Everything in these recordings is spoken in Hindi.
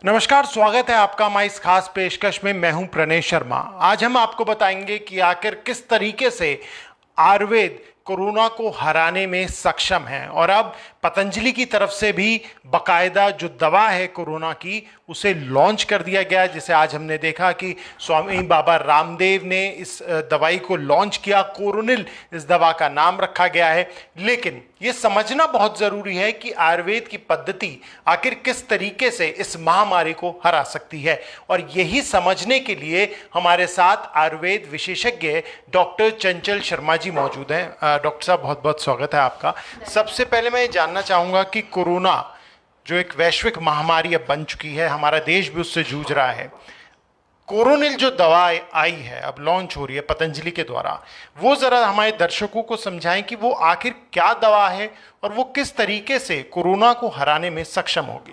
नमस्कार, स्वागत है आपका हमारी इस खास पेशकश में। मैं हूं प्रणय शर्मा। आज हम आपको बताएंगे कि आखिर किस तरीके से आयुर्वेद कोरोना को हराने में सक्षम है और अब पतंजलि की तरफ से भी बकायदा जो दवा है कोरोना की उसे लॉन्च कर दिया गया, जिसे आज हमने देखा कि स्वामी बाबा रामदेव ने इस दवाई को लॉन्च किया। कोरोनिल इस दवा का नाम रखा गया है। लेकिन ये समझना बहुत जरूरी है कि आयुर्वेद की पद्धति आखिर किस तरीके से इस महामारी को हरा सकती है, और यही समझने के लिए हमारे साथ आयुर्वेद विशेषज्ञ डॉक्टर चंचल शर्मा जी मौजूद हैं। डॉक्टर साहब, बहुत बहुत स्वागत है आपका। सबसे पहले मैं ये जानना चाहूँगा कि कोरोना जो एक वैश्विक महामारी अब बन चुकी है, हमारा देश भी उससे जूझ रहा है। कोरोनिल जो दवा आई है, अब लॉन्च हो रही है पतंजलि के द्वारा, वो ज़रा हमारे दर्शकों को समझाएं कि वो आखिर क्या दवा है और वो किस तरीके से कोरोना को हराने में सक्षम होगी।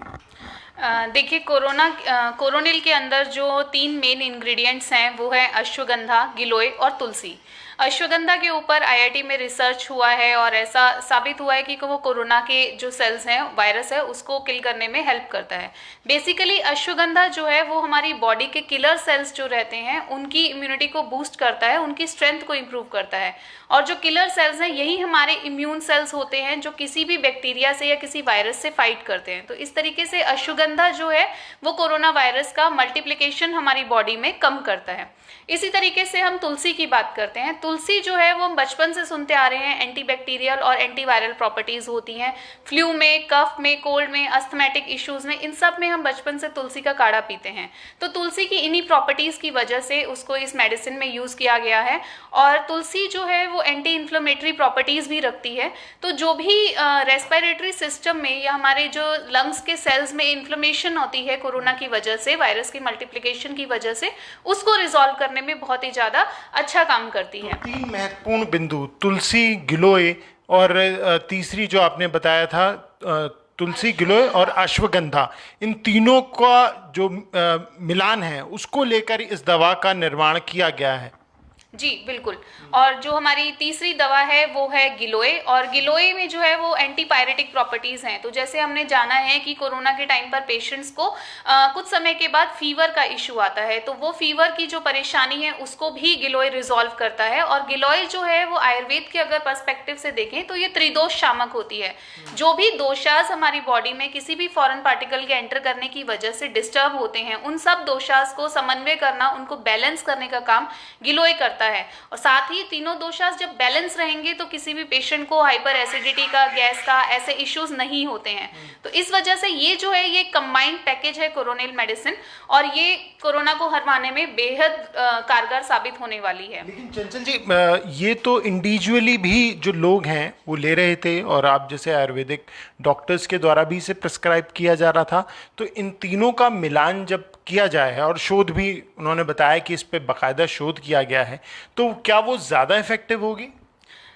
देखिए, कोरोनिल के अंदर जो 3 मेन इंग्रेडिएंट्स हैं वो है अश्वगंधा, गिलोय और तुलसी। अश्वगंधा के ऊपर आईआईटी में रिसर्च हुआ है और ऐसा साबित हुआ है कि वो कोरोना के जो सेल्स हैं, वायरस है, उसको किल करने में हेल्प करता है। बेसिकली अश्वगंधा जो है वो हमारी बॉडी के किलर सेल्स जो रहते हैं उनकी इम्यूनिटी को बूस्ट करता है, उनकी स्ट्रेंथ को इम्प्रूव करता है। और जो किलर सेल्स हैं यही हमारे इम्यून सेल्स होते हैं जो किसी भी बैक्टीरिया से या किसी वायरस से फाइट करते हैं। तो इस तरीके से अश्वगंधा जो है वो कोरोना वायरस का मल्टीप्लिकेशन हमारी बॉडी में कम करता है। इसी तरीके से हम तुलसी की बात करते हैं। तुलसी जो है वो हम बचपन से सुनते आ रहे हैं, एंटीबैक्टीरियल और एंटीवायरल प्रॉपर्टीज होती हैं। फ्लू में, कफ में, कोल्ड में, अस्थमेटिक इश्यूज में, इन सब में हम बचपन से तुलसी का काढ़ा पीते हैं। तो तुलसी की इन्हीं प्रॉपर्टीज की वजह से उसको इस मेडिसिन में यूज किया गया है। और तुलसी जो है वो एंटी इन्फ्लेमेटरी प्रॉपर्टीज भी रखती है। तो जो भी रेस्पिरेटरी सिस्टम में या हमारे जो लंग्स के सेल्स में इन्फ्लेमेशन होती है कोरोना की वजह से, वायरस की मल्टीप्लिकेशन की वजह से, उसको रिजॉल्व करने में बहुत ही ज्यादा अच्छा काम करती है। 3 महत्वपूर्ण बिंदु, तुलसी, गिलोय और तीसरी जो आपने बताया था तुलसी, गिलोय और अश्वगंधा, इन तीनों का जो मिलान है उसको लेकर इस दवा का निर्माण किया गया है। जी बिल्कुल। और जो हमारी तीसरी दवा है वो है गिलोय, और गिलोय में जो है वो एंटीपायरेटिक प्रॉपर्टीज हैं। तो जैसे हमने जाना है कि कोरोना के टाइम पर पेशेंट्स को कुछ समय के बाद फीवर का इशू आता है, तो वो फीवर की जो परेशानी है उसको भी गिलोय रिजॉल्व करता है। और गिलोय जो है वो आयुर्वेद के अगर पर्सपेक्टिव से देखें तो ये त्रिदोष शामक होती है। जो भी दोषास हमारी बॉडी में किसी भी फॉरेन पार्टिकल के एंटर करने की वजह से डिस्टर्ब होते हैं, उन सब दोषास को समन्वय करना, उनको बैलेंस करने का काम गिलोय करता है। और साथ ही तीनों दोषास जब बैलेंस रहेंगे तो किसी भी पेशेंट को हाइपर एसिडिटी का, गैस का, ऐसे इश्यूज नहीं होते हैं। तो इस वजह से ये जो है ये कंबाइंड पैकेज है कोरोनिल मेडिसिन, और ये कोरोना को हरवाने में बेहद कारगर साबित होने वाली है। लेकिन चंचल जी, ये तो इंडिविजुअली भी जो लोग हैं वो ले रहे थे, और आप जैसे आयुर्वेदिक डॉक्टर्स के द्वारा भी इसे प्रिस्क्राइब किया जा रहा था। तो इन तीनों का मिलान जब किया जाए है, और शोध भी उन्होंने बताया कि इस पे बाकायदा शोध किया गया है, तो क्या वो ज़्यादा इफेक्टिव होगी?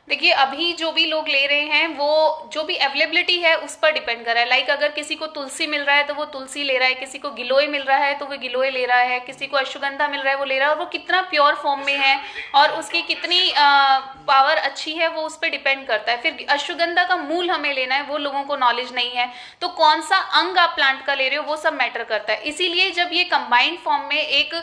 देखिए, अभी जो भी लोग ले रहे हैं वो जो भी अवेलेबिलिटी है उस पर डिपेंड कर रहा है। लाइक अगर किसी को तुलसी मिल रहा है तो वो तुलसी ले रहा है, किसी को गिलोय मिल रहा है तो वो गिलोय ले रहा है, किसी को अश्वगंधा मिल रहा है वो ले रहा है, और वो कितना प्योर फॉर्म में है और उसकी कितनी पावर अच्छी है वो उस पर डिपेंड करता है। फिर अश्वगंधा का मूल हमें लेना है, वो लोगों को नॉलेज नहीं है, तो कौन सा अंग आप प्लांट का ले रहे हो वो सब मैटर करता है। इसीलिए जब ये कंबाइंड फॉर्म में एक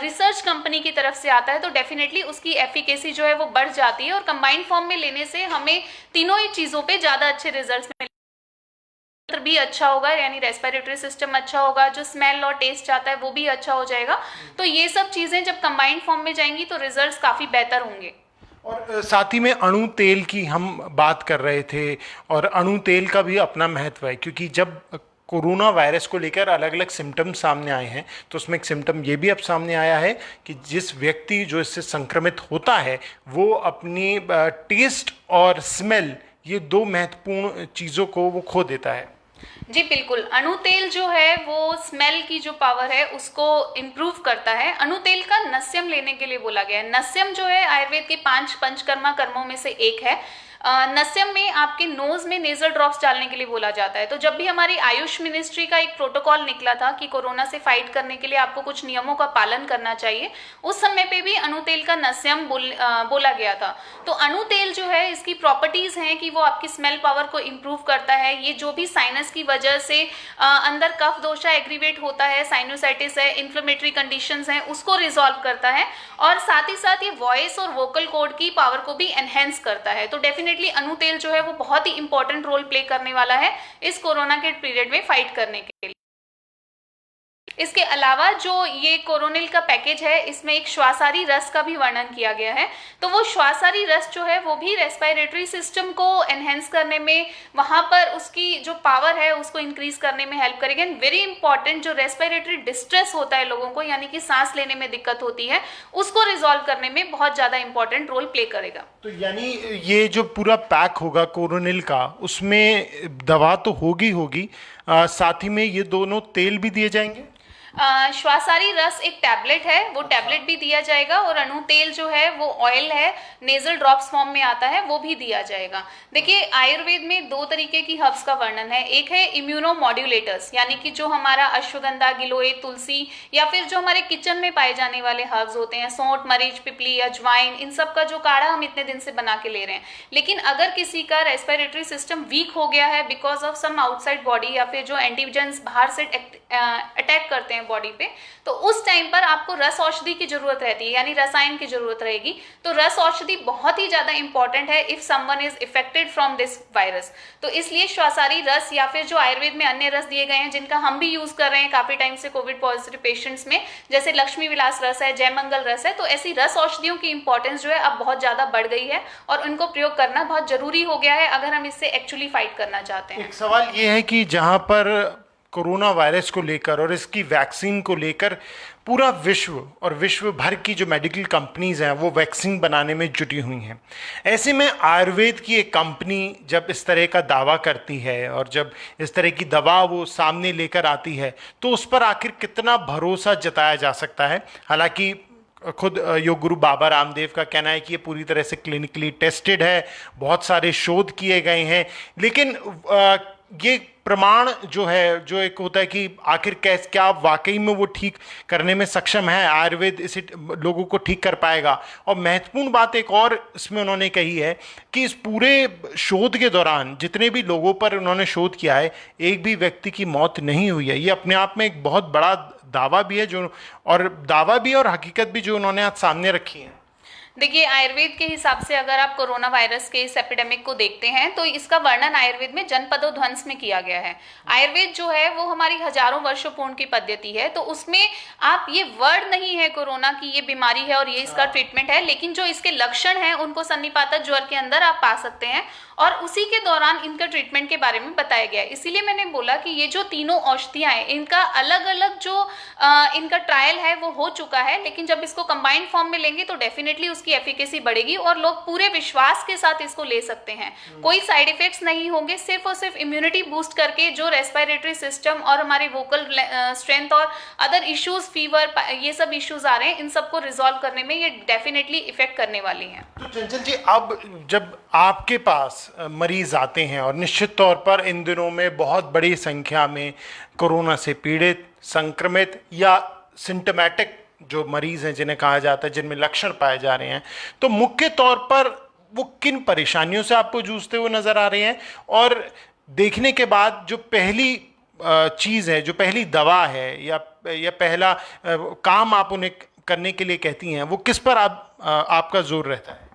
रिसर्च कंपनी की तरफ से आता है तो डेफिनेटली उसकी एफिकेसी जो है वो बढ़ जाती है, और कंबाइंड फॉर्म में लेने से हमें तीनों ही चीजों पे ज्यादा अच्छे रिजल्ट्स मिलेंगे। भी अच्छा होगा, यानी रेस्पिरेटरी सिस्टम अच्छा होगा, जो स्मेल और टेस्ट आता है वो भी अच्छा हो जाएगा। तो ये सब चीजें जब कंबाइंड फॉर्म में जाएंगी तो रिजल्ट्स काफी बेहतर होंगे। और साथ ही में अणु तेल की हम बात कर रहे थे, और अणु तेल का भी अपना महत्व है, क्योंकि जब कोरोना वायरस को लेकर अलग अलग सिम्टम सामने आए हैं तो उसमें एक सिम्टम ये भी अब सामने आया है कि जिस व्यक्ति जो इससे संक्रमित होता है वो अपनी टेस्ट और स्मेल, ये 2 महत्वपूर्ण चीज़ों को वो खो देता है। जी बिल्कुल। अणु तेल जो है वो स्मेल की जो पावर है उसको इम्प्रूव करता है। अणु तेल का नस्यम लेने के लिए बोला गया है। नस्यम जो है आयुर्वेद के 5 पंचकर्मा कर्मों में से एक है। नस्यम में आपके नोज में नेजल ड्रॉप्स डालने के लिए बोला जाता है। तो जब भी हमारी आयुष मिनिस्ट्री का एक प्रोटोकॉल निकला था कि कोरोना से फाइट करने के लिए आपको कुछ नियमों का पालन करना चाहिए, उस समय पे भी अनु तेल का नस्यम बोला गया था। तो अनु तेल जो है, इसकी प्रॉपर्टीज हैं कि वो आपकी स्मेल पावर को इम्प्रूव करता है। ये जो भी साइनस की वजह से अंदर कफ दोषा एग्रीवेट होता है, साइनोसाइटिस है, इन्फ्लेमेटरी कंडीशंस हैं, उसको रिजॉल्व करता है। और साथ ही साथ ये वॉइस और वोकल कॉर्ड की पावर को भी एनहेंस करता है। तो डेफिनेटली अनु तेल जो है वो बहुत ही इंपॉर्टेंट रोल प्ले करने वाला है इस कोरोना के पीरियड में फाइट करने के लिए। इसके अलावा जो ये कोरोनिल का पैकेज है, इसमें एक श्वासारी रस का भी वर्णन किया गया है। तो वो श्वासारी रस जो है वो भी रेस्पिरेटरी सिस्टम को एनहेंस करने में, वहां पर उसकी जो पावर है उसको इंक्रीज करने में हेल्प करेगा। एंड वेरी इंपॉर्टेंट, जो रेस्पिरेटरी डिस्ट्रेस होता है लोगों को, यानी कि सांस लेने में दिक्कत होती है, उसको रिजॉल्व करने में बहुत ज्यादा इंपॉर्टेंट रोल प्ले करेगा। तो यानी ये जो पूरा पैक होगा कोरोनिल का, उसमें दवा तो होगी, साथ ही में ये दोनों तेल भी दिए जाएंगे। श्वासारी रस एक टैबलेट है, वो टैबलेट भी दिया जाएगा, और अनु तेल जो है वो ऑयल है, नेजल ड्रॉप्स फॉर्म में आता है, वो भी दिया जाएगा। देखिए, आयुर्वेद में दो तरीके की हर्ब्स का वर्णन है। एक है इम्यूनो मॉड्यूलेटर्स, यानी कि जो हमारा अश्वगंधा, गिलोय, तुलसी, या फिर जो हमारे किचन में पाए जाने वाले हर्ब्स होते हैं, सौंठ, मरीच, पिपली, अजवाइन, इन सब का जो काढ़ा हम इतने दिन से बना के ले रहे हैं। लेकिन अगर किसी का रेस्पिरेटरी सिस्टम वीक हो गया है because of some outside body, या फिर जो एंटीजेंस बाहर से अटैक करते हैं बॉडी पे, तो उस टाइम पर आपको रस औषधि की जरूरत रहती है, यानी रसायन की जरूरत रहेगी। तो रस औषधि बहुत ही ज्यादा इंपॉर्टेंट है if someone is affected from this virus. तो इसलिए श्वासारी रस, या फिर जो आयुर्वेद में अन्य रस दिए गए हैं जिनका हम भी यूज कर रहे हैं काफी टाइम से कोविड पॉजिटिव पेशेंट्स में, जैसे लक्ष्मी विलास रस है, जयमंगल रस है, तो ऐसी रस औषधियों की इंपॉर्टेंस जो है अब बहुत ज्यादा बढ़ गई है, और उनको प्रयोग करना बहुत जरूरी हो गया है अगर हम इससे एक्चुअली फाइट करना चाहते हैं। एक सवाल ये है कि जहां पर कोरोना वायरस को लेकर और इसकी वैक्सीन को लेकर पूरा विश्व और विश्व भर की जो मेडिकल कंपनीज हैं वो वैक्सीन बनाने में जुटी हुई हैं, ऐसे में आयुर्वेद की एक कंपनी जब इस तरह का दावा करती है और जब इस तरह की दवा वो सामने लेकर आती है, तो उस पर आखिर कितना भरोसा जताया जा सकता है। हालांकि खुद योग गुरु बाबा रामदेव का कहना है कि ये पूरी तरह से क्लिनिकली टेस्टेड है, बहुत सारे शोध किए गए हैं, लेकिन ये प्रमाण जो है, जो एक होता है कि आखिर क्या वाकई में वो ठीक करने में सक्षम है, आयुर्वेद इसे लोगों को ठीक कर पाएगा। और महत्वपूर्ण बात एक और इसमें उन्होंने कही है कि इस पूरे शोध के दौरान जितने भी लोगों पर उन्होंने शोध किया है, एक भी व्यक्ति की मौत नहीं हुई है। ये अपने आप में एक बहुत बड़ा दावा भी है, जो और हकीकत भी जो उन्होंने आज सामने रखी है। देखिए, आयुर्वेद के हिसाब से अगर आप कोरोना वायरस के इस एपिडेमिक को देखते हैं तो इसका वर्णन आयुर्वेद में जनपदो ध्वंस में किया गया है। आयुर्वेद जो है वो हमारी हजारों वर्षों पूर्ण की पद्धति है, तो उसमें आप ये वर्ड नहीं है कोरोना की ये बीमारी है और ये इसका ट्रीटमेंट है, लेकिन जो इसके लक्षण हैं उनको सन्निपातक ज्वर के अंदर आप पा सकते हैं, और उसी के दौरान इनका ट्रीटमेंट के बारे में बताया गया है। इसीलिए मैंने बोला कि ये जो तीनों औषधियां हैं, इनका अलग अलग जो इनका ट्रायल है वो हो चुका है, लेकिन जब इसको कंबाइंड फॉर्म में लेंगे तो डेफिनेटली उसकी एफिकेसी बढ़ेगी और लोग पूरे विश्वास के साथ इसको ले सकते हैं। कोई साइड इफेक्ट्स नहीं होंगे, सिर्फ और सिर्फ इम्यूनिटी बूस्ट करके जो रेस्पिरेटरी सिस्टम और हमारे वोकल स्ट्रेंथ और अदर इश्यूज, फीवर, ये सब इश्यूज आ रहे हैं, इन सबको रिजॉल्व करने में ये डेफिनेटली इफेक्ट करने वाली हैं। तो चंचल जी, अब जब आपके पास मरीज आते हैं, और निश्चित तौर पर इन दिनों में बहुत बड़ी संख्या में कोरोना से पीड़ित, संक्रमित या सिम्टोमेटिक जो मरीज हैं जिन्हें कहा जाता है, जिनमें लक्षण पाए जा रहे हैं, तो मुख्य तौर पर वो किन परेशानियों से आपको जूझते हुए नजर आ रहे हैं, और देखने के बाद जो पहली चीज़ है, जो पहली दवा है या पहला काम आप उन्हें करने के लिए कहती हैं, वो किस पर आपका जोर रहता है?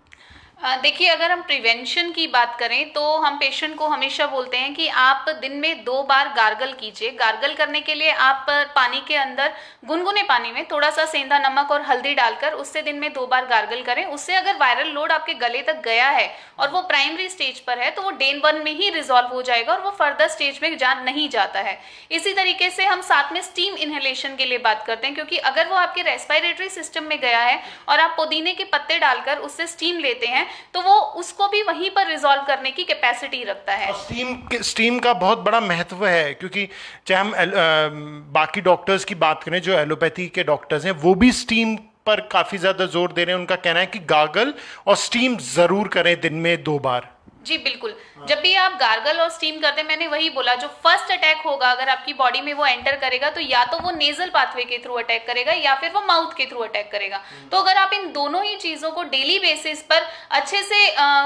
देखिए, अगर हम प्रिवेंशन की बात करें तो हम पेशेंट को हमेशा बोलते हैं कि आप दिन में 2 बार गार्गल कीजिए। गार्गल करने के लिए आप पानी के अंदर, गुनगुने पानी में थोड़ा सा सेंधा नमक और हल्दी डालकर उससे दिन में 2 बार गार्गल करें। उससे अगर वायरल लोड आपके गले तक गया है और वो प्राइमरी स्टेज पर है तो वो डे 1 में ही रिजॉल्व हो जाएगा और वो फर्दर स्टेज में नहीं जाता है। इसी तरीके से हम साथ में स्टीम इनहेलेशन के लिए बात करते हैं, क्योंकि अगर वो आपके रेस्पिरेटरी सिस्टम में गया है और आप पुदीने के पत्ते डालकर उससे स्टीम लेते हैं तो वो उसको भी वहीं पर रिजॉल्व करने की कैपेसिटी रखता है। स्टीम का बहुत बड़ा महत्व है, क्योंकि चाहे हम बाकी डॉक्टर्स की बात करें, जो एलोपैथी के डॉक्टर्स हैं, वो भी स्टीम पर काफी ज्यादा जोर दे रहे हैं। उनका कहना है कि गार्गल और स्टीम जरूर करें दिन में 2 बार। जी बिल्कुल। जब भी आप गार्गल और स्टीम करते हैं, मैंने वही बोला, जो फर्स्ट अटैक होगा अगर आपकी बॉडी में वो एंटर करेगा तो या तो वो नेजल पाथवे के थ्रू अटैक करेगा या फिर वो माउथ के थ्रू अटैक करेगा। तो अगर आप इन दोनों ही चीजों को डेली बेसिस पर अच्छे से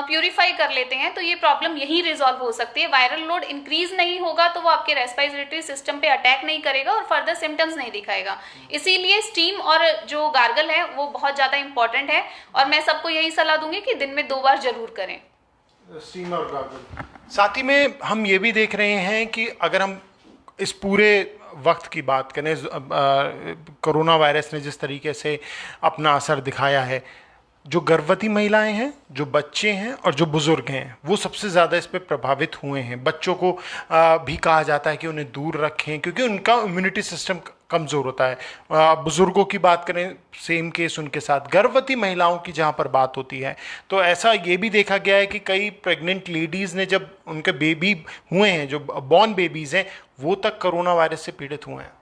प्यूरिफाई कर लेते हैं तो ये प्रॉब्लम यही रिजॉल्व हो सकती है। वायरल लोड इंक्रीज नहीं होगा तो वो आपके रेस्पिरेटरी सिस्टम पे अटैक नहीं करेगा और फर्दर सिम्टम्स नहीं दिखाएगा। इसीलिए स्टीम और जो गार्गल है वो बहुत ज्यादा इंपॉर्टेंट है और मैं सबको यही सलाह दूंगी कि दिन में 2 बार जरूर करें। स्टीम और गार्गल। साथ ही में हम ये भी देख रहे हैं कि अगर हम इस पूरे वक्त की बात करें, कोरोना वायरस ने जिस तरीके से अपना असर दिखाया है, जो गर्भवती महिलाएं हैं, जो बच्चे हैं और जो बुजुर्ग हैं, वो सबसे ज़्यादा इस पे प्रभावित हुए हैं। बच्चों को भी कहा जाता है कि उन्हें दूर रखें क्योंकि उनका इम्यूनिटी सिस्टम कमज़ोर होता है। बुजुर्गों की बात करें, सेम केस उनके साथ। गर्भवती महिलाओं की जहाँ पर बात होती है तो ऐसा ये भी देखा गया है कि कई प्रेग्नेंट लेडीज़ ने जब उनके बेबी हुए हैं, जो बॉर्न बेबीज़ हैं, वो तक कोरोना वायरस से पीड़ित हुए हैं।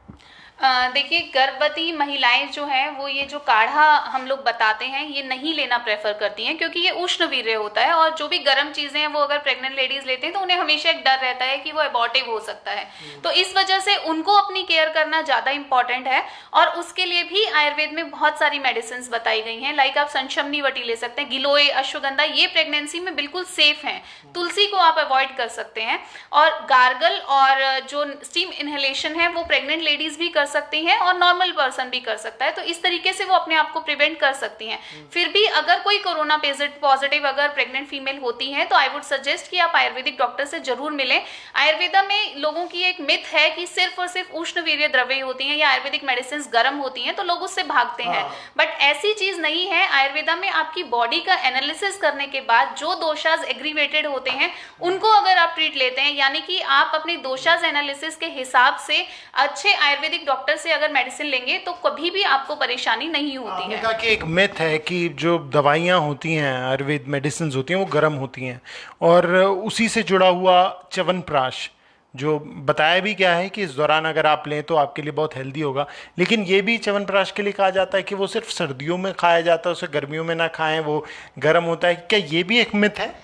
देखिए, गर्भवती महिलाएं जो हैं वो ये जो काढ़ा हम लोग बताते हैं ये नहीं लेना प्रेफर करती हैं क्योंकि ये उष्ण वीर्य होता है और जो भी गर्म चीजें हैं वो अगर प्रेग्नेंट लेडीज लेते हैं तो उन्हें हमेशा एक डर रहता है कि वो एबॉर्टिव हो सकता है। तो इस वजह से उनको अपनी केयर करना ज्यादा इंपॉर्टेंट है और उसके लिए भी आयुर्वेद में बहुत सारी मेडिसिन बताई गई हैं। लाइक आप संशमनी वटी ले सकते हैं, गिलोय, अश्वगंधा, ये प्रेगनेंसी में बिल्कुल सेफ हैं। तुलसी को आप अवॉइड कर सकते हैं और गार्गल और जो स्टीम इनहेलेशन है वो प्रेग्नेंट लेडीज भी कर सकती हैं और नॉर्मल पर्सन भी कर सकता है। तो इस तरीके से वो अपने आप को प्रिवेंट कर सकती हैं। फिर भी अगर कोई कोरोना पॉजिटिव अगर प्रेग्नेंट फीमेल होती है तो आई वुड सजेस्ट कि आप आयुर्वेदिक डॉक्टर से जरूर मिलें। आयुर्वेदा में लोगों की एक मिथ है कि सिर्फ और सिर्फ उष्ण वीर्य द्रव्य होती हैं या आयुर्वेदिक मेडिसिन गर्म होती हैं तो लोग उससे भागते हैं, बट ऐसी चीज नहीं है। आयुर्वेदा में आपकी बॉडी का एनालिसिस करने के बाद जो दोषाज एग्रीवेटेड होते हैं उनको अगर आप ट्रीट लेते हैं, यानी कि आप अपने दोषाज एनालिसिस के हिसाब से अच्छे आयुर्वेदिक डॉक्टर से अगर मेडिसिन लेंगे तो कभी भी आपको परेशानी नहीं होती है। कहा कि एक मिथ है कि जो दवाइयाँ होती हैं, आयुर्वेद मेडिसिन होती हैं, वो गर्म होती हैं और उसी से जुड़ा हुआ च्यवनप्राश जो बताया भी क्या है कि इस दौरान अगर आप लें तो आपके लिए बहुत हेल्दी होगा। लेकिन ये भी च्यवनप्राश के लिए कहा जाता है कि वो सिर्फ सर्दियों में खाया जाता है, उसे गर्मियों में ना खाएं, वो गर्म होता है। क्या ये भी एक मिथ है?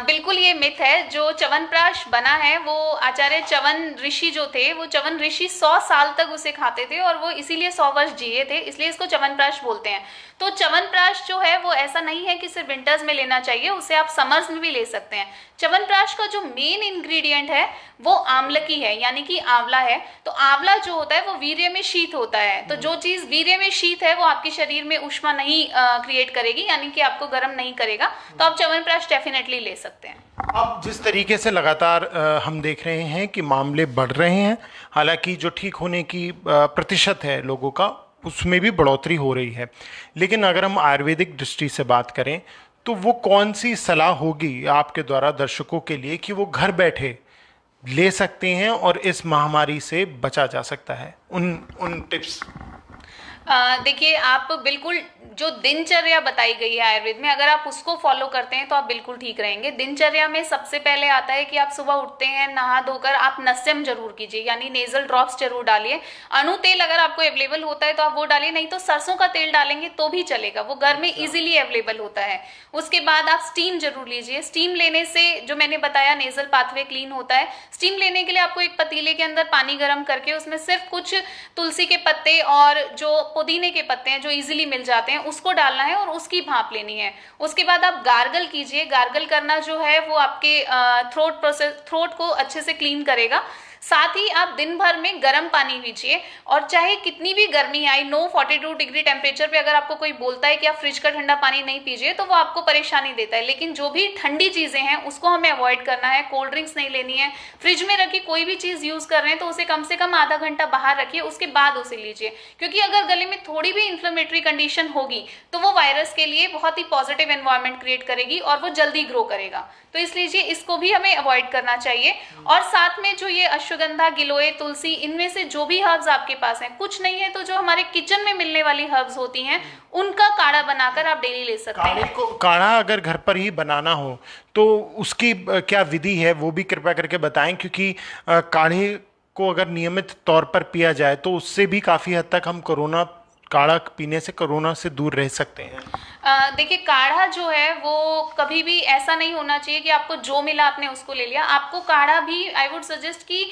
बिल्कुल ये मिथ है। जो च्यवनप्राश बना है वो आचार्य च्यवन ऋषि जो थे वो च्यवन ऋषि 100 साल तक उसे खाते थे और वो इसीलिए 100 वर्ष जिए थे, इसलिए इसको च्यवनप्राश बोलते हैं। तो च्यवनप्राश जो है वो ऐसा नहीं है कि सिर्फ विंटर्स में लेना चाहिए, उसे आप समर्स में भी ले सकते हैं। च्यवनप्राश का जो मेन इंग्रेडिएंट है वो आंवलकी है, यानी कि आंवला है। तो आंवला जो होता है वो वीर्य में शीत होता है, तो जो चीज वीर्य में शीत है वो आपके शरीर में ऊष्मा नहीं क्रिएट करेगी, यानी कि आपको गर्म नहीं करेगा। तो आप च्यवनप्राश डेफिनेटली ले सकते हैं। अब जिस तरीके से लगातार हम देख रहे हैं कि मामले बढ़ रहे हैं, हालांकि जो ठीक होने की प्रतिशत है लोगों का उसमें भी बढ़ोतरी हो रही है, लेकिन अगर हम आयुर्वेदिक दृष्टि से बात करें तो वो कौन सी सलाह होगी आपके द्वारा दर्शकों के लिए कि वो घर बैठे ले सकते हैं और इस महामारी से बचा जा सकता है? उन टिप्स। देखिए, आप बिल्कुल जो दिनचर्या बताई गई है आयुर्वेद में, अगर आप उसको फॉलो करते हैं तो आप बिल्कुल ठीक रहेंगे। दिनचर्या में सबसे पहले आता है कि आप सुबह उठते हैं, नहा धोकर आप नस्यम जरूर कीजिए, यानी नेजल ड्रॉप्स जरूर डालिए। अणु तेल अगर आपको अवेलेबल होता है तो आप वो डालिए, नहीं तो सरसों का तेल डालेंगे तो भी चलेगा, वो घर में इजीली अवेलेबल होता है। उसके बाद आप स्टीम जरूर लीजिए। स्टीम लेने से जो मैंने बताया नेजल पाथवे क्लीन होता है। स्टीम लेने के लिए आपको एक पतीले के अंदर पानी गर्म करके उसमें सिर्फ कुछ तुलसी के पत्ते और जो पुदीने के पत्ते हैं जो इजीली मिल जाते हैं उसको डालना है और उसकी भाप लेनी है। उसके बाद आप गार्गल कीजिए। गार्गल करना जो है वो आपके थ्रोट को अच्छे से क्लीन करेगा। साथ ही आप दिन भर में गर्म पानी पीजिए और चाहे कितनी भी गर्मी आई, 42 डिग्री टेम्परेचर पे अगर आपको कोई बोलता है कि आप फ्रिज का ठंडा पानी नहीं पीजिए तो वो आपको परेशानी देता है, लेकिन जो भी ठंडी चीजें हैं उसको हमें अवॉइड करना है। कोल्ड ड्रिंक्स नहीं लेनी है। फ्रिज में रखी कोई भी चीज यूज कर रहे हैं तो उसे कम से कम आधा घंटा बाहर रखिए, उसके बाद उसे लीजिए, क्योंकि अगर गले में थोड़ी भी इन्फ्लेमेटरी कंडीशन होगी तो वो वायरस के लिए बहुत ही पॉजिटिव एनवायरमेंट क्रिएट करेगी और वो जल्दी ग्रो करेगा। तो इसलिए इसको भी हमें अवॉइड करना चाहिए। और साथ में जो ये अश्वगंधा, गिलोय, तुलसी, इनमें से जो भी हर्ब्स आपके पास हैं, कुछ नहीं है तो जो हमारे किचन में मिलने वाली हर्ब्स होती हैं उनका काढ़ा बनाकर आप डेली ले सकते हैं। काढ़ा अगर घर पर ही बनाना हो तो उसकी क्या विधि है वो भी कृपया करके बताएं, क्योंकि काढ़े को अगर नियमित तौर पर पिया जाए तो उससे भी काफ़ी हद तक हम काढ़ा पीने से कोरोना से दूर रह सकते हैं। देखिए, काढ़ा जो है वो कभी भी ऐसा नहीं होना चाहिए कि आपको जो मिला आपने उसको ले लिया। आपको काढ़ा भी आई वुड सजेस्ट कि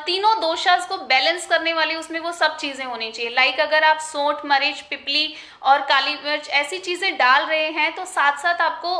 तीनों दोषास को बैलेंस करने वाली उसमें वो सब चीजें होनी चाहिए। लाइक अगर आप सोंठ, मरीच, पिपली और काली मिर्च ऐसी चीजें डाल रहे हैं तो साथ साथ आपको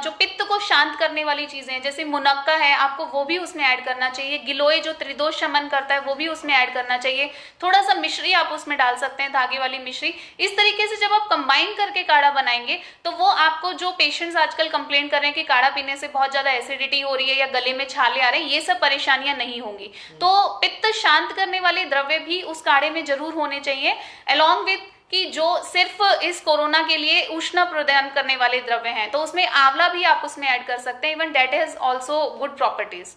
जो पित्त को शांत करने वाली चीजें हैं जैसे मुनक्का है, आपको वो भी उसमें ऐड करना चाहिए। गिलोय जो त्रिदोष शमन करता है वो भी उसमें ऐड करना चाहिए। थोड़ा सा मिश्री आप उसमें डाल सकते हैं, धागे वाली मिश्री। इस तरीके से जब आप कंबाइन करके काढ़ा बनाएंगे तो वो आपको, जो पेशेंट्स आजकल कंप्लेंट कर रहे हैं कि काढ़ा पीने से बहुत ज्यादा एसिडिटी हो रही है या गले में छाले आ रहे हैं, ये सब परेशानियां नहीं होंगी। तो पित्त शांत करने वाले द्रव्य भी उस काढ़े में जरूर होने चाहिए, अलॉन्ग विथ कि जो सिर्फ इस कोरोना के लिए उष्ण प्रदान करने वाले द्रव्य हैं। तो उसमें आंवला भी आप उसमें ऐड कर सकते हैं, even that has also good properties.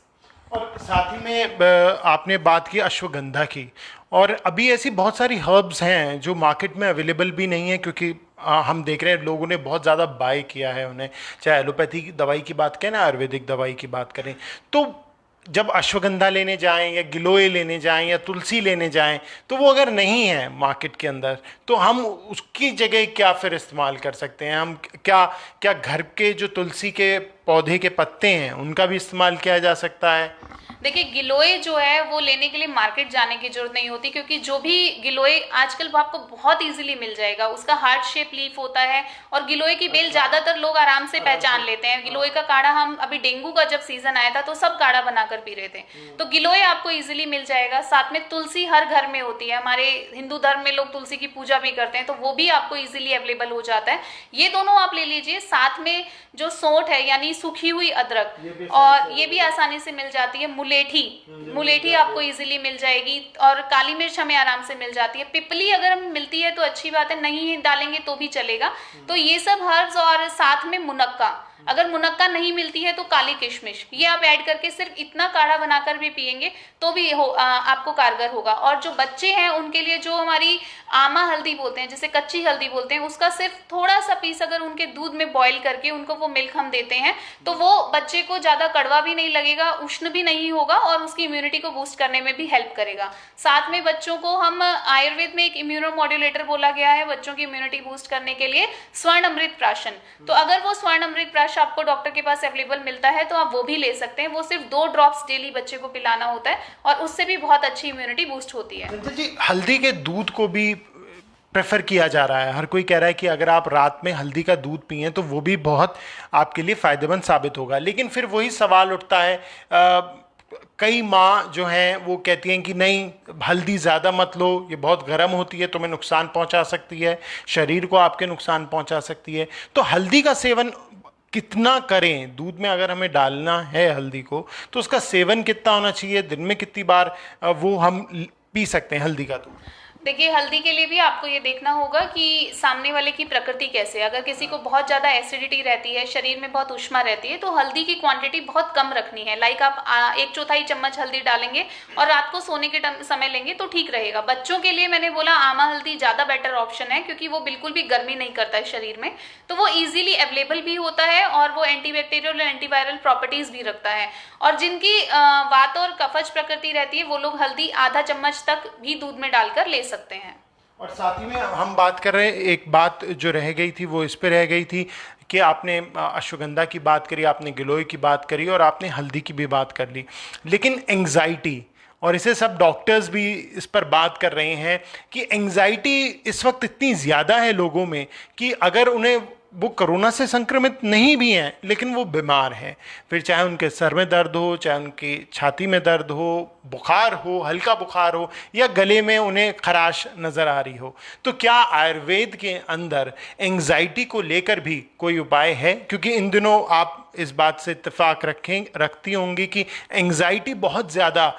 और साथ ही में आपने बात की अश्वगंधा की, और अभी ऐसी बहुत सारी हर्ब्स हैं जो मार्केट में अवेलेबल भी नहीं है, क्योंकि हम देख रहे हैं लोगों ने बहुत ज़्यादा बाय किया है उन्हें। चाहे एलोपैथी की दवाई की बात करें ना, आयुर्वेदिक दवाई की बात करें, तो जब अश्वगंधा लेने जाएं या गिलोय लेने जाएं या तुलसी लेने जाएं, तो वो अगर नहीं है मार्केट के अंदर, तो हम उसकी जगह क्या फिर इस्तेमाल कर सकते हैं? हम क्या क्या घर के जो तुलसी के पौधे के पत्ते हैं उनका भी इस्तेमाल किया जा सकता है? देखिए, गिलोय जो है वो लेने के लिए मार्केट जाने की जरूरत नहीं होती, क्योंकि जो भी गिलोय आजकल आपको बहुत इजीली मिल जाएगा। उसका हार्ट शेप लीफ होता है और गिलोय की बेल ज्यादातर लोग आराम से पहचान लेते हैं। गिलोय का काढ़ा, हम अभी डेंगू का जब सीजन आया था तो सब काढ़ा बनाकर पी रहे थे, तो गिलोय आपको इजीली मिल जाएगा। साथ में तुलसी हर घर में होती है, हमारे हिंदू धर्म में लोग तुलसी की पूजा भी करते हैं, तो वो भी आपको इजीली अवेलेबल हो जाता है। ये दोनों आप ले लीजिए। साथ में जो सोंठ है यानी सूखी हुई अदरक, और ये भी आसानी से मिल जाती है। मुलेठी आपको इजीली मिल जाएगी, और काली मिर्च हमें आराम से मिल जाती है। पिपली अगर हमें मिलती है तो अच्छी बात है, नहीं डालेंगे तो भी चलेगा। तो ये सब हर्ब्स, और साथ में मुनक्का, अगर मुनक्का नहीं मिलती है तो काली किशमिश, ये आप ऐड करके सिर्फ इतना काढ़ा बनाकर भी पिएंगे तो भी आपको कारगर होगा। और जो बच्चे हैं उनके लिए जो हमारी आमा हल्दी बोलते हैं, जैसे कच्ची हल्दी बोलते हैं, उसका सिर्फ थोड़ा सा पीस अगर उनके दूध में बॉईल करके उनको वो मिल्क हम देते हैं तो वो बच्चे को ज्यादा कड़वा भी नहीं लगेगा, उष्ण भी नहीं होगा, और उसकी इम्यूनिटी को बूस्ट करने में भी हेल्प करेगा। साथ में बच्चों को हम, आयुर्वेद में एक इम्यूनोमॉड्यूलेटर बोला गया है बच्चों की इम्यूनिटी बूस्ट करने के लिए, स्वर्ण अमृत प्राशन। तो अगर वो स्वर्ण अमृत प्राशन आपको डॉक्टर के पास अवेलेबल मिलता है तो आप वो भी ले सकते हैं। वो सिर्फ 2 ड्रॉप्स डेली बच्चे को पिलाना होता है और उससे भी बहुत अच्छी इम्यूनिटी बूस्ट होती है। जी, हल्दी के दूध को भी प्रेफर किया जा रहा है। हर कोई कह रहा है कि अगर आप रात में हल्दी का दूध पिएं तो वो भी बहुत आपके लिए फ़ायदेमंद साबित होगा। लेकिन फिर वही सवाल उठता है, कई माँ जो हैं वो कहती हैं कि नहीं, हल्दी ज़्यादा मत लो, ये बहुत गर्म होती है, तुम्हें नुकसान पहुंचा सकती है, शरीर को आपके नुकसान पहुंचा सकती है। तो हल्दी का सेवन कितना करें? दूध में अगर हमें डालना है हल्दी को तो उसका सेवन कितना होना चाहिए? दिन में कितनी बार वो हम पी सकते हैं हल्दी का दूध? देखिए, हल्दी के लिए भी आपको ये देखना होगा कि सामने वाले की प्रकृति कैसे है। अगर किसी को बहुत ज़्यादा एसिडिटी रहती है, शरीर में बहुत ऊष्मा रहती है, तो हल्दी की क्वांटिटी बहुत कम रखनी है। लाइक आप 1/4 चम्मच हल्दी डालेंगे और रात को सोने के समय लेंगे तो ठीक रहेगा। बच्चों के लिए मैंने बोला आमा हल्दी ज़्यादा बेटर ऑप्शन है, क्योंकि वो बिल्कुल भी गर्मी नहीं करता है शरीर में, तो वो ईजिली अवेलेबल भी होता है और वो एंटीबैक्टीरियल और एंटीवायरल प्रॉपर्टीज भी रखता है। और जिनकी वात और कफज प्रकृति रहती है वो लोग हल्दी आधा चम्मच तक भी दूध में डालकर ले सकते हैं। और साथ ही में हम बात कर रहे हैं, एक बात जो रह गई थी वो इस पे रह गई थी कि आपने अश्वगंधा की बात करी, आपने गिलोय की बात करी और आपने हल्दी की भी बात कर ली, लेकिन एंग्जाइटी, और इसे सब डॉक्टर्स भी इस पर बात कर रहे हैं कि एंग्जाइटी इस वक्त इतनी ज़्यादा है लोगों में कि अगर उन्हें, वो कोरोना से संक्रमित नहीं भी हैं लेकिन वो बीमार हैं, फिर चाहे उनके सर में दर्द हो, चाहे उनकी छाती में दर्द हो, बुखार हो, हल्का बुखार हो, या गले में उन्हें खराश नज़र आ रही हो, तो क्या आयुर्वेद के अंदर एंग्जाइटी को लेकर भी कोई उपाय है? क्योंकि इन दिनों आप इस बात से इत्तेफाक रखती होंगी कि एंग्जाइटी बहुत ज़्यादा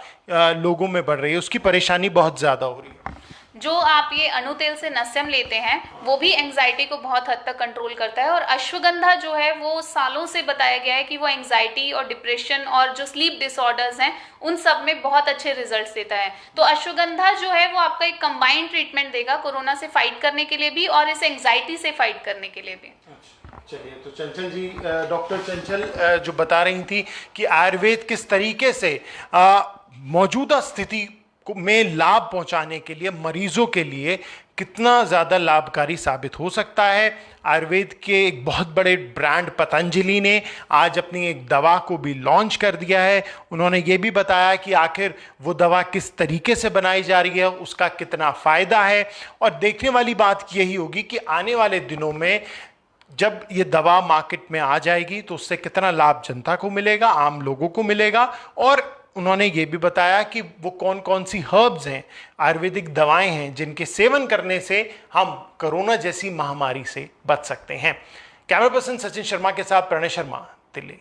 लोगों में बढ़ रही है, उसकी परेशानी बहुत ज़्यादा हो रही है। जो आप ये अणुतेल से नस्यम लेते हैं वो भी एंग्जाइटी को बहुत हद तक कंट्रोल करता है, और अश्वगंधा जो है वो सालों से बताया गया है कि वो एंग्जाइटी और डिप्रेशन और जो स्लीप डिसऑर्डर्स हैं उन सब में बहुत अच्छे रिजल्ट्स देता है। तो अश्वगंधा जो है वो आपका एक कंबाइंड ट्रीटमेंट देगा कोरोना से फाइट करने के लिए भी और इस एंग्जाइटी से फाइट करने के लिए भी। चलिए, तो चंचल जी, डॉक्टर चंचल जो बता रही थी कि आयुर्वेद किस तरीके से मौजूदा स्थिति में लाभ पहुंचाने के लिए, मरीजों के लिए कितना ज़्यादा लाभकारी साबित हो सकता है। आयुर्वेद के एक बहुत बड़े ब्रांड पतंजलि ने आज अपनी एक दवा को भी लॉन्च कर दिया है। उन्होंने ये भी बताया कि आखिर वो दवा किस तरीके से बनाई जा रही है, उसका कितना फ़ायदा है। और देखने वाली बात यही होगी कि आने वाले दिनों में जब ये दवा मार्केट में आ जाएगी तो उससे कितना लाभ जनता को मिलेगा, आम लोगों को मिलेगा। और उन्होंने ये भी बताया कि वो कौन कौन सी हर्ब्स हैं, आयुर्वेदिक दवाएं हैं जिनके सेवन करने से हम कोरोना जैसी महामारी से बच सकते हैं। कैमरा पर्सन सचिन शर्मा के साथ प्रणय शर्मा, दिल्ली।